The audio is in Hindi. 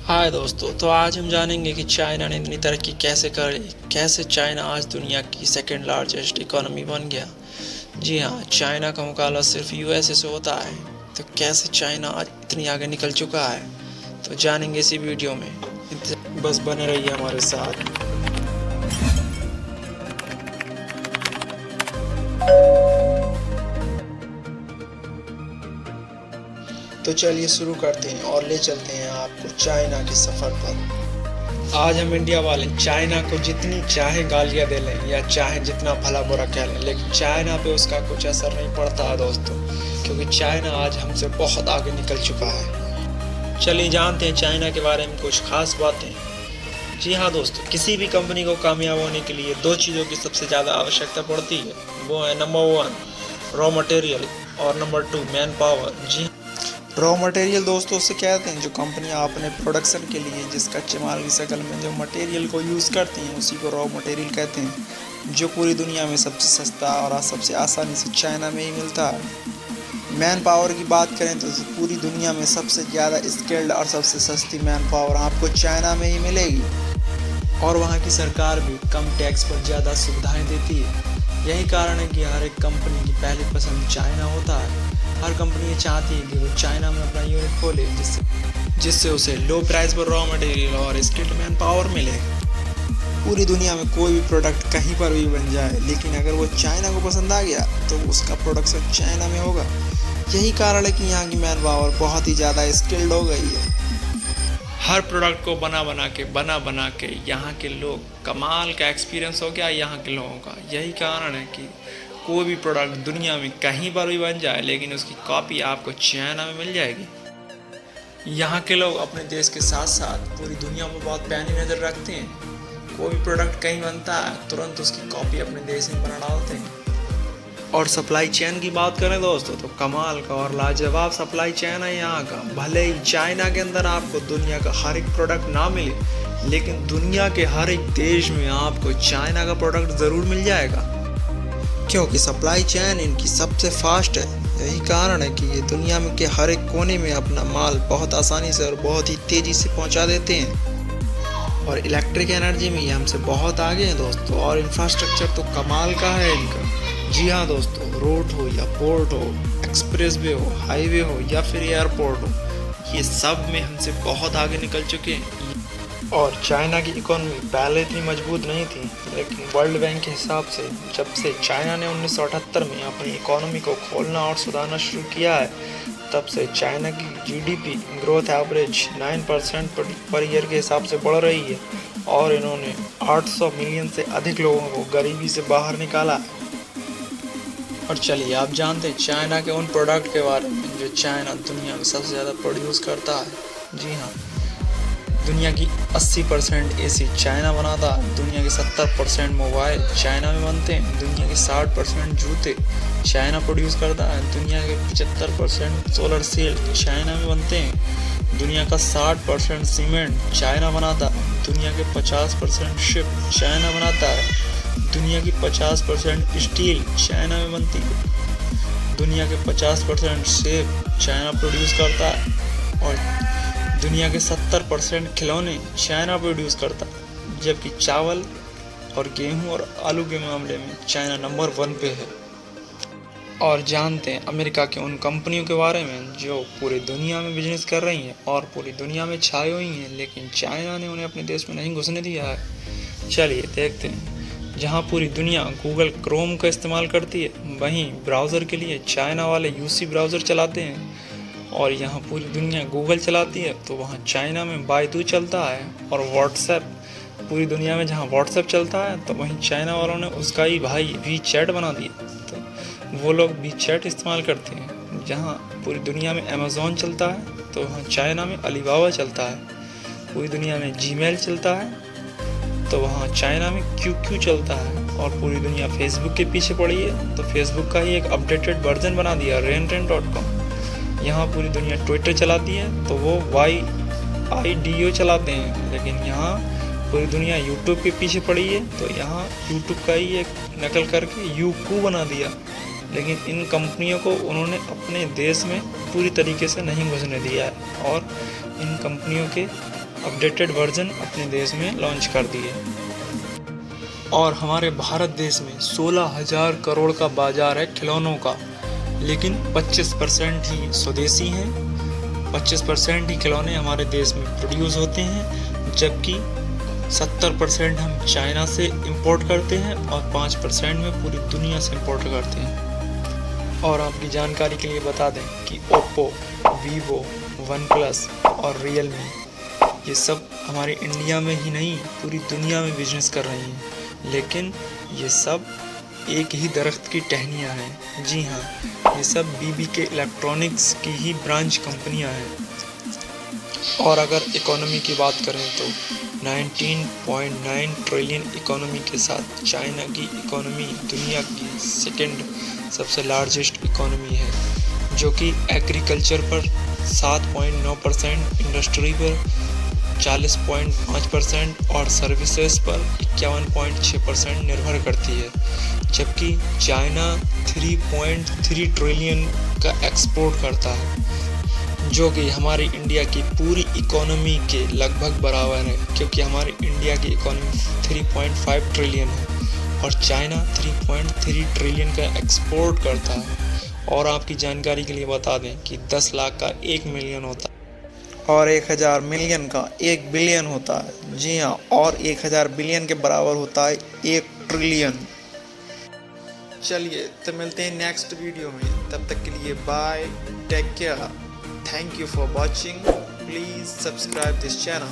हाय दोस्तों, तो आज हम जानेंगे कि चाइना ने इतनी तरक्की कैसे करी, कैसे चाइना आज दुनिया की सेकंड लार्जेस्ट इकोनॉमी बन गया। जी हाँ, चाइना का मुकाबला सिर्फ यूएसए से होता है। तो कैसे चाइना आज इतनी आगे निकल चुका है, तो जानेंगे इसी वीडियो में। बस बने रहिए हमारे साथ। तो चलिए शुरू करते हैं और ले चलते हैं आपको चाइना के सफ़र पर। आज हम इंडिया वाले चाइना को जितनी चाहे गालियां दे लें या चाहे जितना भला बुरा कह लें, लेकिन चाइना पे उसका कुछ असर नहीं पड़ता है दोस्तों, क्योंकि चाइना आज हमसे बहुत आगे निकल चुका है। चलिए जानते हैं चाइना के बारे में कुछ खास बातें। जी हाँ दोस्तों, किसी भी कंपनी को कामयाब होने के लिए दो चीज़ों की सबसे ज़्यादा आवश्यकता पड़ती है। वो है नंबर 1 रॉ मटेरियल और नंबर 2 मैन पावर। जी, रॉ मटेरियल दोस्तों उसे कहते हैं जो कंपनियां अपने प्रोडक्शन के लिए जिस कच्चे माल की शक्ल में जो मटेरियल को यूज़ करती हैं उसी को रॉ मटेरियल कहते हैं, जो पूरी दुनिया में सबसे सस्ता और सबसे आसानी से चाइना में ही मिलता है। मैन पावर की बात करें तो पूरी दुनिया में सबसे ज़्यादा स्किल्ड और सबसे सस्ती मैन पावर आपको चाइना में ही मिलेगी, और वहाँ की सरकार भी कम टैक्स पर ज़्यादा सुविधाएँ देती है। यही कारण है कि हर एक कंपनी की पहली पसंद चाइना होता है। हर कंपनी ये चाहती है कि वो चाइना में अपना यूनिट खोले, जिससे उसे लो प्राइस पर रॉ मटेरियल और स्किल्ड मैन पावर मिले। पूरी दुनिया में कोई भी प्रोडक्ट कहीं पर भी बन जाए, लेकिन अगर वो चाइना को पसंद आ गया तो उसका प्रोडक्शन चाइना में होगा। यही कारण है कि यहाँ की मैन पावर बहुत ही ज़्यादा स्किल्ड हो गई है। हर प्रोडक्ट को बना बना के यहाँ के लोग, कमाल का एक्सपीरियंस हो गया यहाँ के लोगों का। यही कारण है कि कोई भी प्रोडक्ट दुनिया में कहीं पर भी बन जाए, लेकिन उसकी कॉपी आपको चाइना में मिल जाएगी। यहाँ के लोग अपने देश के साथ साथ पूरी दुनिया में बहुत पैनी नज़र रखते हैं। कोई भी प्रोडक्ट कहीं बनता है तुरंत उसकी कॉपी अपने देश में बना डालते हैं। और सप्लाई चेन की बात करें दोस्तों तो कमाल का और लाजवाब सप्लाई चेन है यहाँ का। भले ही चाइना के अंदर आपको दुनिया का हर एक प्रोडक्ट ना मिले, लेकिन दुनिया के हर एक देश में आपको चाइना का प्रोडक्ट ज़रूर मिल जाएगा, क्योंकि सप्लाई चेन इनकी सबसे फास्ट है। यही कारण है कि ये दुनिया में के हर एक कोने में अपना माल बहुत आसानी से और बहुत ही तेज़ी से पहुंचा देते हैं। और इलेक्ट्रिक एनर्जी में ये हमसे बहुत आगे हैं दोस्तों, और इंफ्रास्ट्रक्चर तो कमाल का है इनका। जी हाँ दोस्तों, रोड हो या पोर्ट हो, एक्सप्रेसवे हो, हाईवे हो या फिर एयरपोर्ट हो, ये सब में हमसे बहुत आगे निकल चुके हैं। और चाइना की इकोनॉमी पहले इतनी मजबूत नहीं थी, लेकिन वर्ल्ड बैंक के हिसाब से जब से चाइना ने 1978 में अपनी इकोनॉमी को खोलना और सुधारना शुरू किया है, तब से चाइना की GDP growth average 9% per year के हिसाब से बढ़ रही है, और इन्होंने 800 मिलियन से अधिक लोगों को गरीबी से बाहर निकाला है। और चलिए आप जानते हैं चाइना के उन प्रोडक्ट के बारे में जो चाइना दुनिया में सबसे ज़्यादा प्रोड्यूस करता है। जी हाँ, दुनिया की 80% एसी चाइना बनाता है, दुनिया के 70% मोबाइल चाइना में बनते हैं, दुनिया के 60% जूते चाइना प्रोड्यूस करता है, दुनिया के 75% सोलर सेल चाइना में बनते हैं, दुनिया का 60% सीमेंट चाइना बनाता है, दुनिया के 50% शिप चाइना बनाता है, दुनिया की 50% स्टील चाइना में बनती है, दुनिया के 50% सेब चाइना प्रोड्यूस करता है, और दुनिया के 70% खिलौने चाइना प्रोड्यूस करता है। जबकि चावल और गेहूं और आलू के मामले में चाइना नंबर 1 पे है। और जानते हैं अमेरिका के उन कंपनियों के बारे में जो पूरी दुनिया में बिजनेस कर रही हैं और पूरी दुनिया में छाई हुई हैं, लेकिन चाइना ने उन्हें अपने देश में नहीं घुसने दिया है। चलिए देखते हैं। जहां पूरी दुनिया गूगल क्रोम का इस्तेमाल करती है, वहीं ब्राउज़र के लिए चाइना वाले यूसी ब्राउज़र चलाते हैं। और यहाँ पूरी दुनिया गूगल चलाती है तो वहाँ चाइना में बाइदू चलता है। और व्हाट्सएप, पूरी दुनिया में जहाँ व्हाट्सएप चलता है तो वहीं चाइना वालों ने उसका ही भाई वी चैट बना दिया, तो वो लोग वी चैट इस्तेमाल करते हैं। जहाँ पूरी दुनिया में अमेज़ॉन चलता है तो वहाँ चाइना में अलीबाबा चलता है। पूरी दुनिया में जीमेल चलता है तो वहाँ चाइना में क्यूक्यू चलता है। और पूरी दुनिया फेसबुक के पीछे पड़ी है तो फेसबुक का ही एक अपडेटेड वर्जन बना दिया RenRen.com। यहाँ पूरी दुनिया ट्विटर चलाती है तो वो YIDO चलाते हैं, लेकिन यहाँ पूरी दुनिया यूट्यूब के पीछे पड़ी है तो यहाँ यूट्यूब का ही एक नकल करके यूकू बना दिया। लेकिन इन कंपनियों को उन्होंने अपने देश में पूरी तरीके से नहीं घुसने दिया है, और इन कंपनियों के अपडेटेड वर्जन अपने देश में लॉन्च कर दिए। और हमारे भारत देश में 16,000 करोड़ का बाजार है खिलौनों का, लेकिन 25% ही स्वदेशी हैं। 25% ही खिलौने हमारे देश में प्रोड्यूस होते हैं, जबकि 70% हम चाइना से इंपोर्ट करते हैं और 5% में पूरी दुनिया से इंपोर्ट करते हैं। और आपकी जानकारी के लिए बता दें कि ओप्पो, वीवो, वन प्लस और रियलमी ये सब हमारे इंडिया में ही नहीं पूरी दुनिया में बिजनेस कर रही हैं, लेकिन ये सब एक ही दरख्त की टहनियाँ हैं। जी हाँ, ये सब बीबीके इलेक्ट्रॉनिक्स की ही ब्रांच कंपनियाँ हैं। और अगर इकोनॉमी की बात करें तो 19.9 ट्रिलियन इकोनॉमी के साथ चाइना की इकोनॉमी दुनिया की सेकंड सबसे लार्जेस्ट इकोनॉमी है, जो कि एग्रीकल्चर पर 7.9%, इंडस्ट्री पर 40.5% और सर्विसेज पर 51.6% निर्भर करती है। जबकि चाइना 3.3 ट्रिलियन का एक्सपोर्ट करता है, जो कि हमारी इंडिया की पूरी इकोनॉमी के लगभग बराबर है, क्योंकि हमारी इंडिया की इकोनॉमी 3.5 ट्रिलियन है और चाइना 3.3 ट्रिलियन का एक्सपोर्ट करता है। और आपकी जानकारी के लिए बता दें कि 10 लाख का 1 मिलियन होता है और 1000 मिलियन का 1 बिलियन होता है। जी हाँ, और 1000 बिलियन के बराबर होता है 1 ट्रिलियन। चलिए तो मिलते हैं नेक्स्ट वीडियो में, तब तक के लिए bye, take care, thank you for watching, please subscribe this channel.